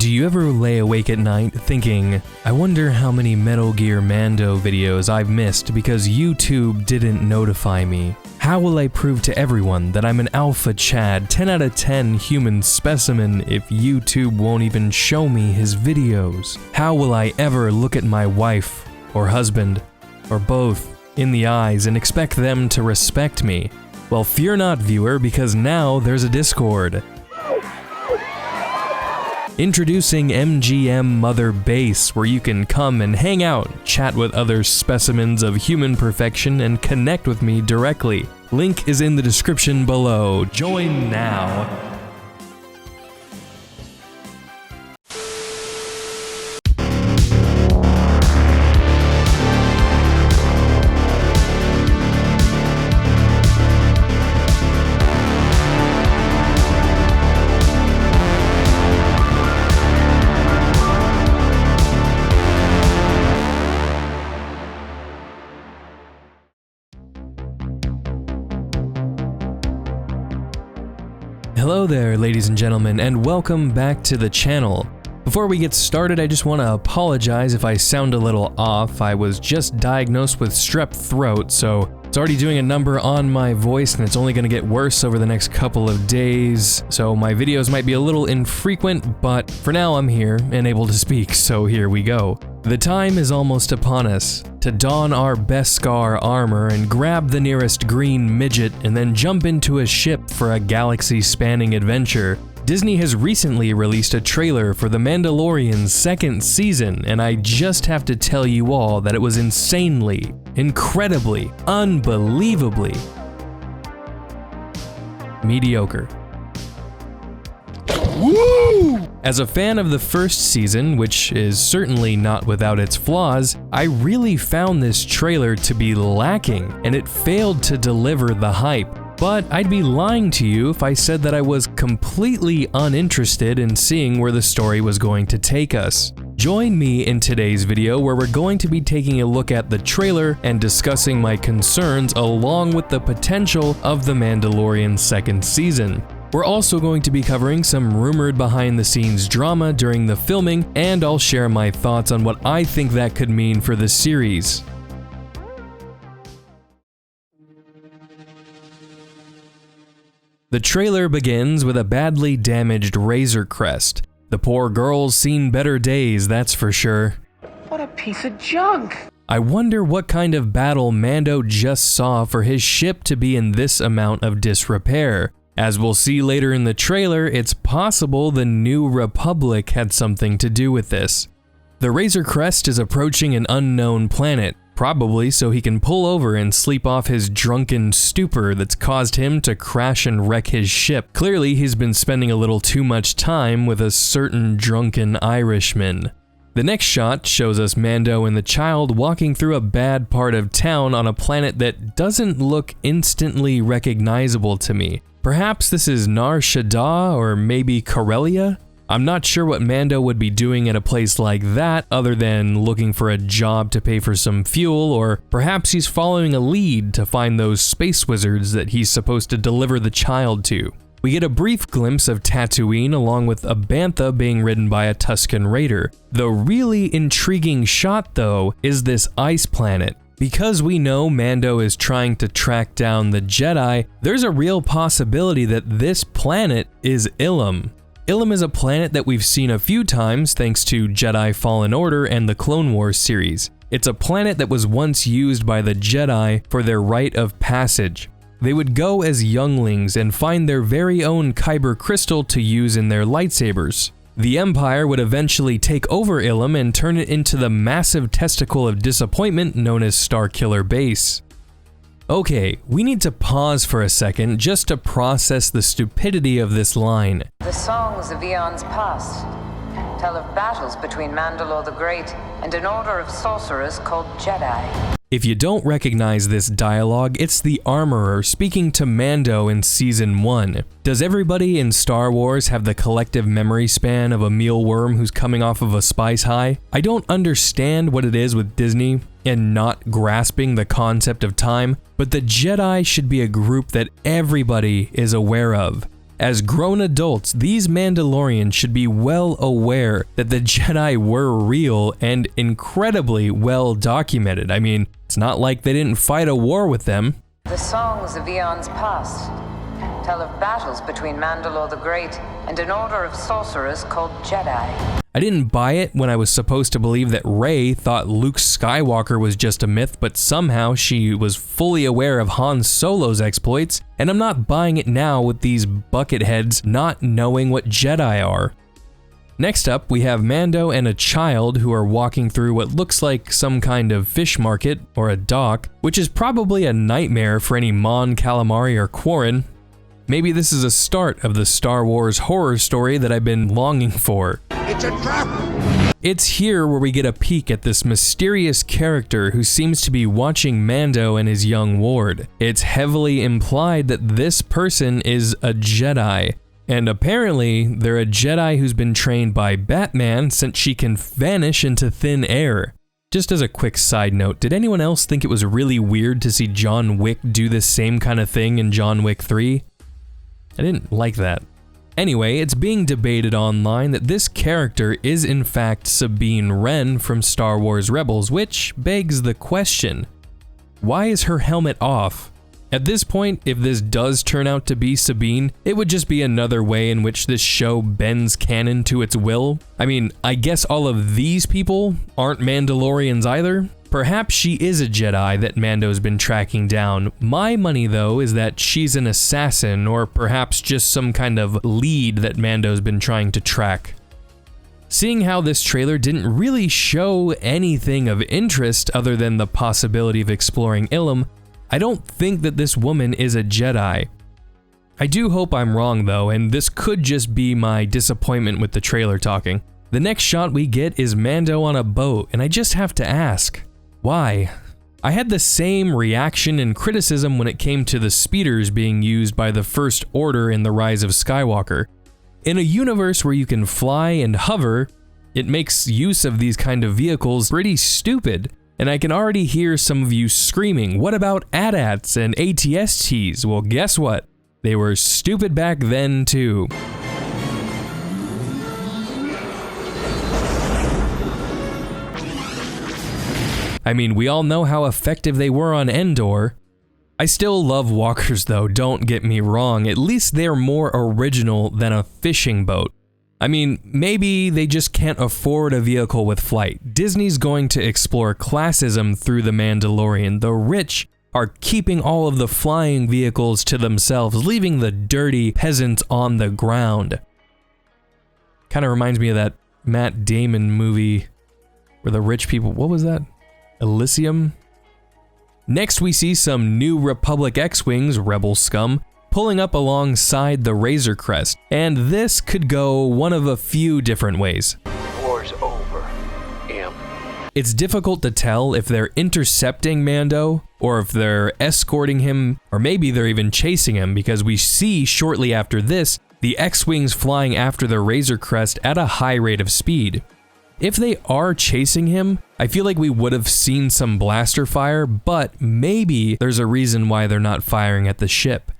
Do you ever lay awake at night thinking, I wonder how many Metal Gear Mando videos I've missed because YouTube didn't notify me? How will I prove to everyone that I'm an Alpha Chad 10 out of 10 human specimen if YouTube won't even show me his videos? How will I ever look at my wife, or husband, or both, in the eyes and expect them to respect me? Well, fear not, viewer, because now there's a Discord. Introducing MGM Mother Base, where you can come and hang out, chat with other specimens of human perfection, and connect with me directly. Link is in the description below. Join now. Hello there, ladies and gentlemen, and welcome back to the channel. Before we get started, I just want to apologize if I sound a little off. I was just diagnosed with strep throat, so it's already doing a number on my voice, and it's only going to get worse over the next couple of days. So my videos might be a little infrequent, but for now I'm here and able to speak, so here we go. The time is almost upon us to don our Beskar armor and grab the nearest green midget and then jump into a ship for a galaxy-spanning adventure. Disney has recently released a trailer for The Mandalorian's second season, and I just have to tell you all that it was insanely, incredibly, unbelievably mediocre. Woo! As a fan of the first season, which is certainly not without its flaws, I really found this trailer to be lacking, and it failed to deliver the hype. But I'd be lying to you if I said that I was completely uninterested in seeing where the story was going to take us. Join me in today's video where we're going to be taking a look at the trailer and discussing my concerns along with the potential of The Mandalorian's second season. We're also going to be covering some rumored behind-the-scenes drama during the filming, and I'll share my thoughts on what I think that could mean for the series. The trailer begins with a badly damaged Razor Crest. The poor girl's seen better days, that's for sure. What a piece of junk! I wonder what kind of battle Mando just saw for his ship to be in this amount of disrepair. As we'll see later in the trailer, it's possible the New Republic had something to do with this. The Razor Crest is approaching an unknown planet, probably so he can pull over and sleep off his drunken stupor that's caused him to crash and wreck his ship. Clearly, he's been spending a little too much time with a certain drunken Irishman. The next shot shows us Mando and the child walking through a bad part of town on a planet that doesn't look instantly recognizable to me. Perhaps this is Nar Shaddaa or maybe Corellia? I'm not sure what Mando would be doing at a place like that other than looking for a job to pay for some fuel, or perhaps he's following a lead to find those space wizards that he's supposed to deliver the child to. We get a brief glimpse of Tatooine along with a bantha being ridden by a Tusken Raider. The really intriguing shot though is this ice planet. Because we know Mando is trying to track down the Jedi, there's a real possibility that this planet is Ilum. Ilum is a planet that we've seen a few times thanks to Jedi Fallen Order and the Clone Wars series. It's a planet that was once used by the Jedi for their rite of passage. They would go as younglings and find their very own Kyber crystal to use in their lightsabers. The Empire would eventually take over Ilum and turn it into the massive testicle of disappointment known as Starkiller Base. Okay, we need to pause for a second just to process the stupidity of this line. The songs of eons past tell of battles between Mandalore the Great and an order of sorcerers called Jedi. If you don't recognize this dialogue, it's the Armorer speaking to Mando in Season 1. Does everybody in Star Wars have the collective memory span of a mealworm who's coming off of a spice high? I don't understand what it is with Disney and not grasping the concept of time, but the Jedi should be a group that everybody is aware of. As grown adults, these Mandalorians should be well aware that the Jedi were real and incredibly well documented. I mean, it's not like they didn't fight a war with them. The songs of eons past tell of battles between Mandalore the Great and an order of sorcerers called Jedi. I didn't buy it when I was supposed to believe that Rey thought Luke Skywalker was just a myth, but somehow she was fully aware of Han Solo's exploits, and I'm not buying it now with these bucketheads not knowing what Jedi are. Next up, we have Mando and a child who are walking through what looks like some kind of fish market or a dock, which is probably a nightmare for any Mon Calamari or Quarren. Maybe this is a start of the Star Wars horror story that I've been longing for. It's a trap! It's here where we get a peek at this mysterious character who seems to be watching Mando and his young ward. It's heavily implied that this person is a Jedi, and apparently they're a Jedi who's been trained by Batman since she can vanish into thin air. Just as a quick side note, did anyone else think it was really weird to see John Wick do this same kind of thing in John Wick 3? I didn't like that. Anyway, it's being debated online that this character is in fact Sabine Wren from Star Wars Rebels, which begs the question, why is her helmet off? At this point, if this does turn out to be Sabine, it would just be another way in which this show bends canon to its will. I mean, I guess all of these people aren't Mandalorians either. Perhaps she is a Jedi that Mando's been tracking down. My money, though, is that she's an assassin, or perhaps just some kind of lead that Mando's been trying to track. Seeing how this trailer didn't really show anything of interest other than the possibility of exploring Ilum, I don't think that this woman is a Jedi. I do hope I'm wrong, though, and this could just be my disappointment with the trailer talking. The next shot we get is Mando on a boat, and I just have to ask, why? I had the same reaction and criticism when it came to the speeders being used by the First Order in The Rise of Skywalker. In a universe where you can fly and hover, it makes use of these kind of vehicles pretty stupid, and I can already hear some of you screaming, what about AT-ATs and ATSTs? Well, guess what? They were stupid back then too. I mean, we all know how effective they were on Endor. I still love walkers though, don't get me wrong, at least they're more original than a fishing boat. I mean, maybe they just can't afford a vehicle with flight. Disney's going to explore classism through The Mandalorian. The rich are keeping all of the flying vehicles to themselves, leaving the dirty peasants on the ground. Kind of reminds me of that Matt Damon movie where the rich people, what was that? Elysium? Next we see some New Republic X-Wings, Rebel scum, pulling up alongside the Razor Crest, and this could go one of a few different ways. War's over, Imp. It's difficult to tell if they're intercepting Mando, or if they're escorting him, or maybe they're even chasing him, because we see shortly after this, the X-Wings flying after the Razor Crest at a high rate of speed. If they are chasing him, I feel like we would have seen some blaster fire, but maybe there's a reason why they're not firing at the ship.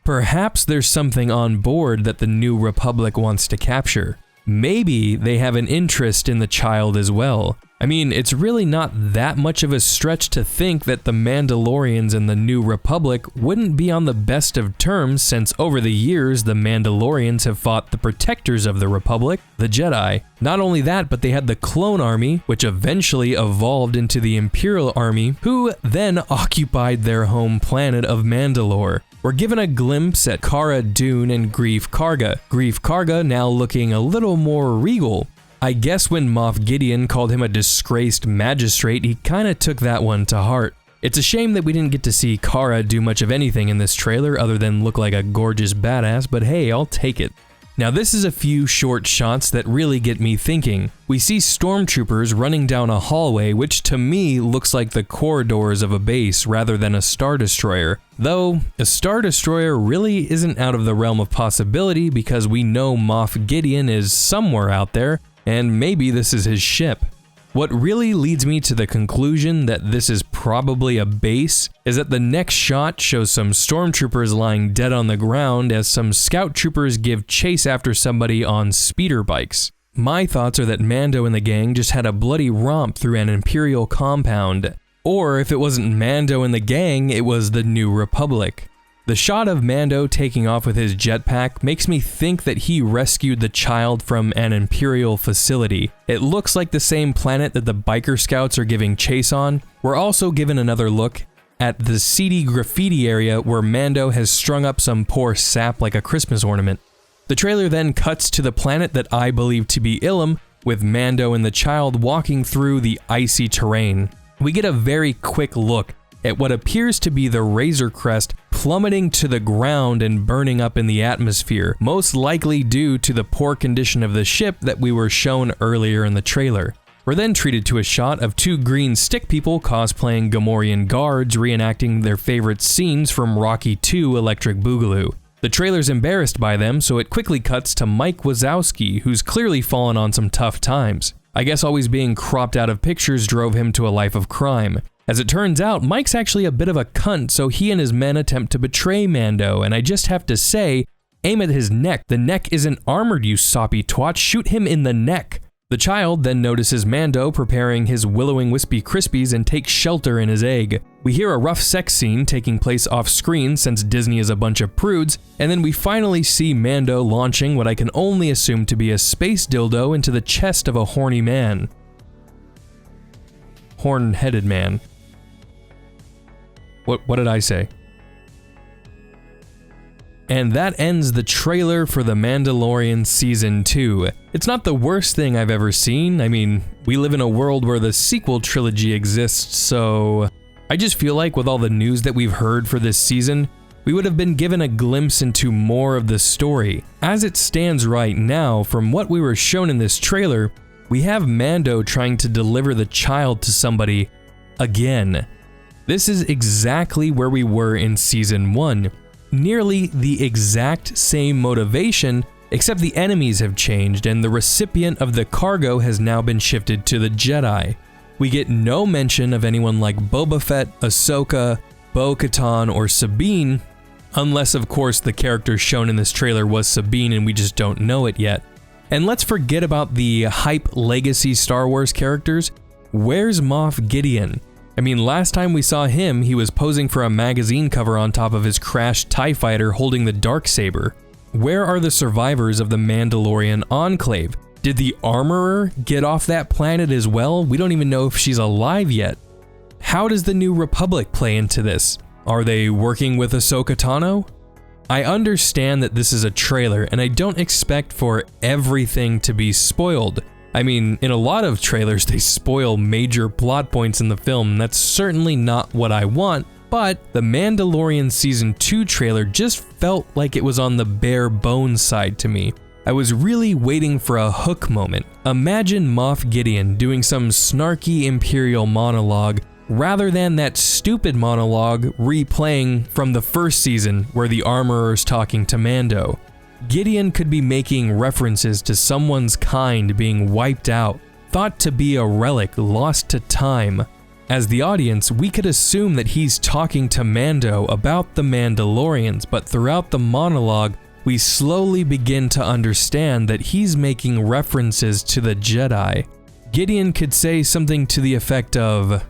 Perhaps there's something on board that the New Republic wants to capture. Maybe they have an interest in the child as well. I mean, it's really not that much of a stretch to think that the Mandalorians and the New Republic wouldn't be on the best of terms since over the years the Mandalorians have fought the protectors of the Republic, the Jedi. Not only that, but they had the Clone Army, which eventually evolved into the Imperial Army, who then occupied their home planet of Mandalore. We're given a glimpse at Cara Dune and Greef Karga. Greef Karga now looking a little more regal. I guess when Moff Gideon called him a disgraced magistrate, he kinda took that one to heart. It's a shame that we didn't get to see Cara do much of anything in this trailer other than look like a gorgeous badass, but hey, I'll take it. Now this is a few short shots that really get me thinking. We see stormtroopers running down a hallway which to me looks like the corridors of a base rather than a Star Destroyer. Though, a Star Destroyer really isn't out of the realm of possibility because we know Moff Gideon is somewhere out there, and maybe this is his ship. What really leads me to the conclusion that this is probably a base is that the next shot shows some stormtroopers lying dead on the ground as some scout troopers give chase after somebody on speeder bikes. My thoughts are that Mando and the gang just had a bloody romp through an Imperial compound. Or if it wasn't Mando and the gang, it was the New Republic. The shot of Mando taking off with his jetpack makes me think that he rescued the child from an Imperial facility. It looks like the same planet that the biker scouts are giving chase on. We're also given another look at the seedy graffiti area where Mando has strung up some poor sap like a Christmas ornament. The trailer then cuts to the planet that I believe to be Ilum, with Mando and the child walking through the icy terrain. We get a very quick look at what appears to be the Razor Crest plummeting to the ground and burning up in the atmosphere, most likely due to the poor condition of the ship that we were shown earlier in the trailer. We're then treated to a shot of two green stick people cosplaying Gamorrean guards reenacting their favorite scenes from Rocky II Electric Boogaloo. The trailer's embarrassed by them, so it quickly cuts to Mike Wazowski, who's clearly fallen on some tough times. I guess always being cropped out of pictures drove him to a life of crime. As it turns out, Mike's actually a bit of a cunt, so he and his men attempt to betray Mando, and I just have to say, aim at his neck. The neck isn't armored, you soppy twat. Shoot him in the neck. The child then notices Mando preparing his Willowing Wispy Krispies and takes shelter in his egg. We hear a rough sex scene taking place off screen since Disney is a bunch of prudes, and then we finally see Mando launching what I can only assume to be a space dildo into the chest of a horny man. Horn-headed man. What did I say? And that ends the trailer for The Mandalorian Season 2. It's not the worst thing I've ever seen. I mean, we live in a world where the sequel trilogy exists, so I just feel like with all the news that we've heard for this season, we would have been given a glimpse into more of the story. As it stands right now, from what we were shown in this trailer, we have Mando trying to deliver the child to somebody again. This is exactly where we were in Season 1. Nearly the exact same motivation, except the enemies have changed and the recipient of the cargo has now been shifted to the Jedi. We get no mention of anyone like Boba Fett, Ahsoka, Bo-Katan, or Sabine, unless of course the character shown in this trailer was Sabine and we just don't know it yet. And let's forget about the hype legacy Star Wars characters. Where's Moff Gideon? I mean, last time we saw him, he was posing for a magazine cover on top of his crashed TIE fighter holding the Darksaber. Where are the survivors of the Mandalorian Enclave? Did the Armorer get off that planet as well? We don't even know if she's alive yet. How does the New Republic play into this? Are they working with Ahsoka Tano? I understand that this is a trailer, and I don't expect for everything to be spoiled. I mean, in a lot of trailers, they spoil major plot points in the film. That's certainly not what I want, but the Mandalorian Season 2 trailer just felt like it was on the bare bones side to me. I was really waiting for a hook moment. Imagine Moff Gideon doing some snarky Imperial monologue rather than that stupid monologue replaying from the first season where the Armorer's talking to Mando. Gideon could be making references to someone's kind being wiped out, thought to be a relic lost to time. As the audience, we could assume that he's talking to Mando about the Mandalorians, but throughout the monologue, we slowly begin to understand that he's making references to the Jedi. Gideon could say something to the effect of,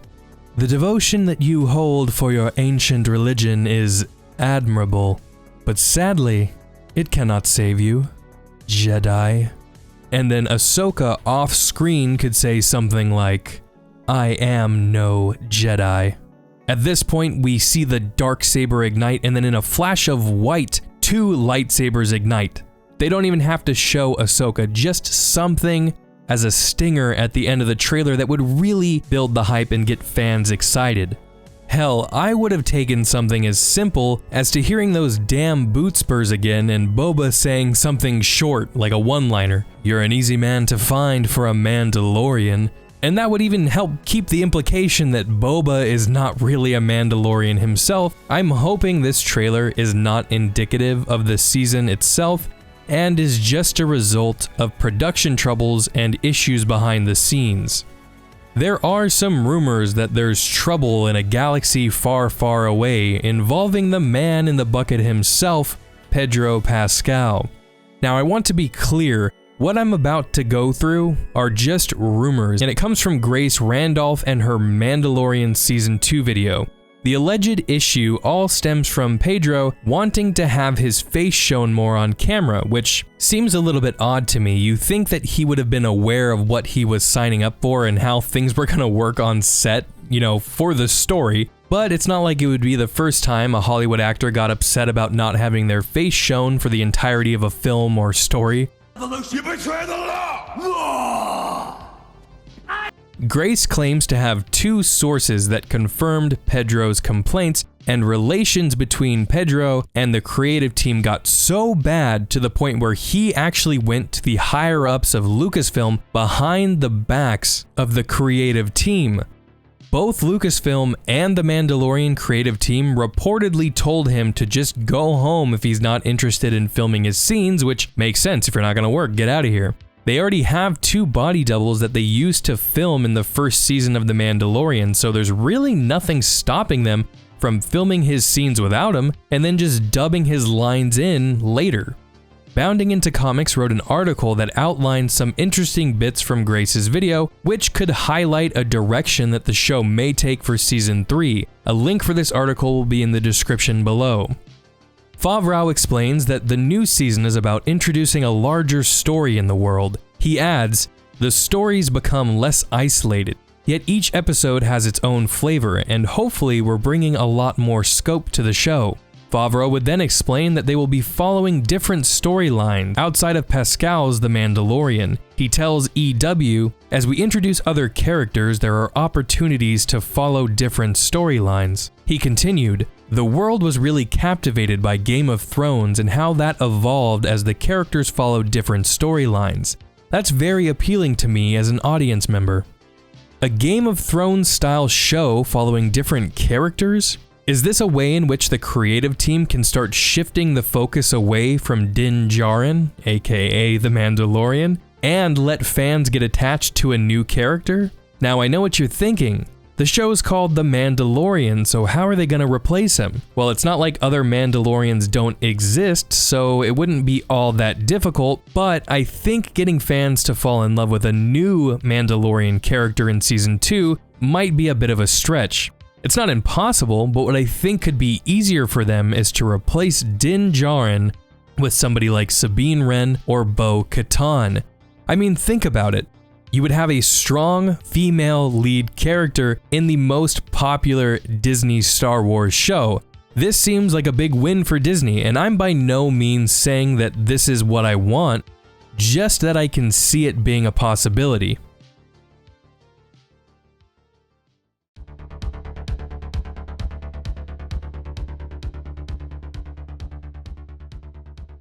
"The devotion that you hold for your ancient religion is admirable, but sadly, it cannot save you, Jedi." And then Ahsoka off screen could say something like, "I am no Jedi." At this point, we see the Darksaber ignite, and then in a flash of white, two lightsabers ignite. They don't even have to show Ahsoka, just something as a stinger at the end of the trailer that would really build the hype and get fans excited. Hell, I would have taken something as simple as to hearing those damn boot spurs again and Boba saying something short like a one-liner, "You're an easy man to find for a Mandalorian," and that would even help keep the implication that Boba is not really a Mandalorian himself. I'm hoping this trailer is not indicative of the season itself and is just a result of production troubles and issues behind the scenes. There are some rumors that there's trouble in a galaxy far, far away involving the man in the bucket himself, Pedro Pascal. Now, I want to be clear, what I'm about to go through are just rumors, and it comes from Grace Randolph and her Mandalorian Season 2 video. The alleged issue all stems from Pedro wanting to have his face shown more on camera, which seems a little bit odd to me. You think that he would have been aware of what he was signing up for and how things were gonna work on set, for the story, but it's not like it would be the first time a Hollywood actor got upset about not having their face shown for the entirety of a film or story. You betray the law! Grace claims to have 2 sources that confirmed Pedro's complaints, and relations between Pedro and the creative team got so bad to the point where he actually went to the higher-ups of Lucasfilm behind the backs of the creative team. Both Lucasfilm and the Mandalorian creative team reportedly told him to just go home if he's not interested in filming his scenes, which makes sense. If you're not gonna work, get out of here. They already have 2 body doubles that they used to film in the first season of The Mandalorian, so there's really nothing stopping them from filming his scenes without him and then just dubbing his lines in later. Bounding Into Comics wrote an article that outlined some interesting bits from Grace's video, which could highlight a direction that the show may take for Season 3. A link for this article will be in the description below. Favreau explains that the new season is about introducing a larger story in the world. He adds, "The stories become less isolated, yet each episode has its own flavor, and hopefully we're bringing a lot more scope to the show." Favreau would then explain that they will be following different storylines outside of Pascal's The Mandalorian. He tells EW, "As we introduce other characters, there are opportunities to follow different storylines." He continued, "The world was really captivated by Game of Thrones and how that evolved as the characters followed different storylines. That's very appealing to me as an audience member." A Game of Thrones style show following different characters? Is this a way in which the creative team can start shifting the focus away from Din Djarin, aka The Mandalorian, and let fans get attached to a new character? Now, I know what you're thinking. The show's called The Mandalorian, so how are they going to replace him? Well, it's not like other Mandalorians don't exist, so it wouldn't be all that difficult, but I think getting fans to fall in love with a new Mandalorian character in Season 2 might be a bit of a stretch. It's not impossible, but what I think could be easier for them is to replace Din Djarin with somebody like Sabine Wren or Bo-Katan. I mean, think about it. You would have a strong female lead character in the most popular Disney Star Wars show. This seems like a big win for Disney, and I'm by no means saying that this is what I want, just that I can see it being a possibility.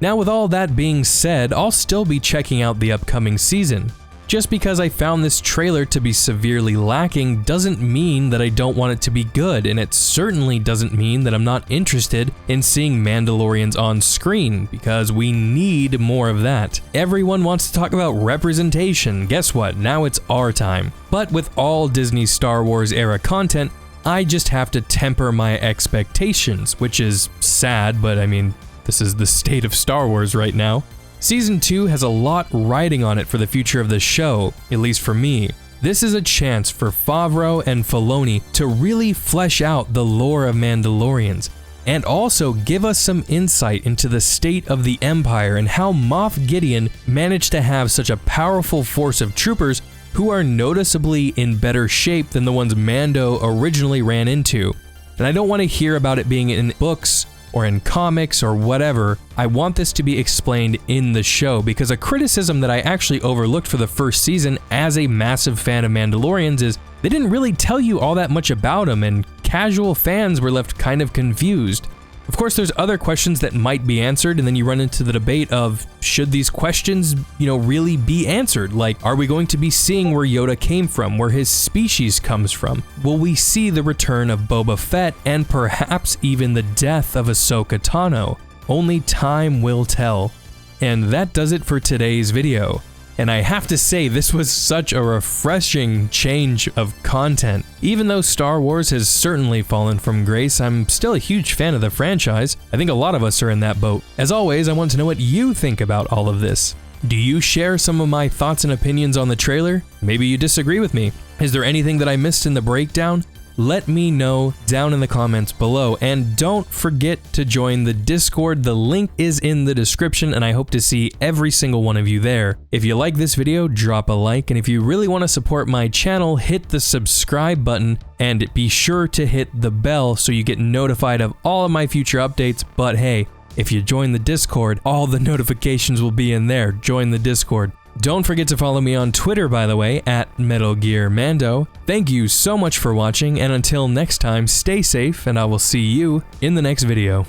Now, with all that being said, I'll still be checking out the upcoming season. Just because I found this trailer to be severely lacking doesn't mean that I don't want it to be good, and it certainly doesn't mean that I'm not interested in seeing Mandalorians on screen, because we need more of that. Everyone wants to talk about representation. Guess what? Now it's our time. But with all Disney Star Wars era content, I just have to temper my expectations, which is sad, but I mean, this is the state of Star Wars right now. Season 2 has a lot riding on it for the future of the show, at least for me. This is a chance for Favreau and Filoni to really flesh out the lore of Mandalorians, and also give us some insight into the state of the Empire and how Moff Gideon managed to have such a powerful force of troopers who are noticeably in better shape than the ones Mando originally ran into. And I don't want to hear about it being in books or in comics or whatever. I want this to be explained in the show, because a criticism that I actually overlooked for the first season as a massive fan of Mandalorians is they didn't really tell you all that much about them, and casual fans were left kind of confused. Of course, there's other questions that might be answered, and then you run into the debate of, should these questions, really be answered? Like, are we going to be seeing where Yoda came from, where his species comes from? Will we see the return of Boba Fett, and perhaps even the death of Ahsoka Tano? Only time will tell. And that does it for today's video. and I have to say this was such a refreshing change of content. Even though Star Wars has certainly fallen from grace, I'm still a huge fan of the franchise. I think a lot of us are in that boat. As always, I want to know what you think about all of this. Do you share some of my thoughts and opinions on the trailer? Maybe you disagree with me. Is there anything that I missed in the breakdown? Let me know down in the comments below, and don't forget to join the Discord. The link is in the description, and I hope to see every single one of you there. If you like this video, drop a like, and if you really want to support my channel, hit the subscribe button, and be sure to hit the bell so you get notified of all of my future updates. But hey, if you join the Discord, all the notifications will be in there. Join the Discord. Don't forget to follow me on Twitter, by the way, at Metal Gear Mando. Thank you so much for watching, and until next time, stay safe, and I will see you in the next video.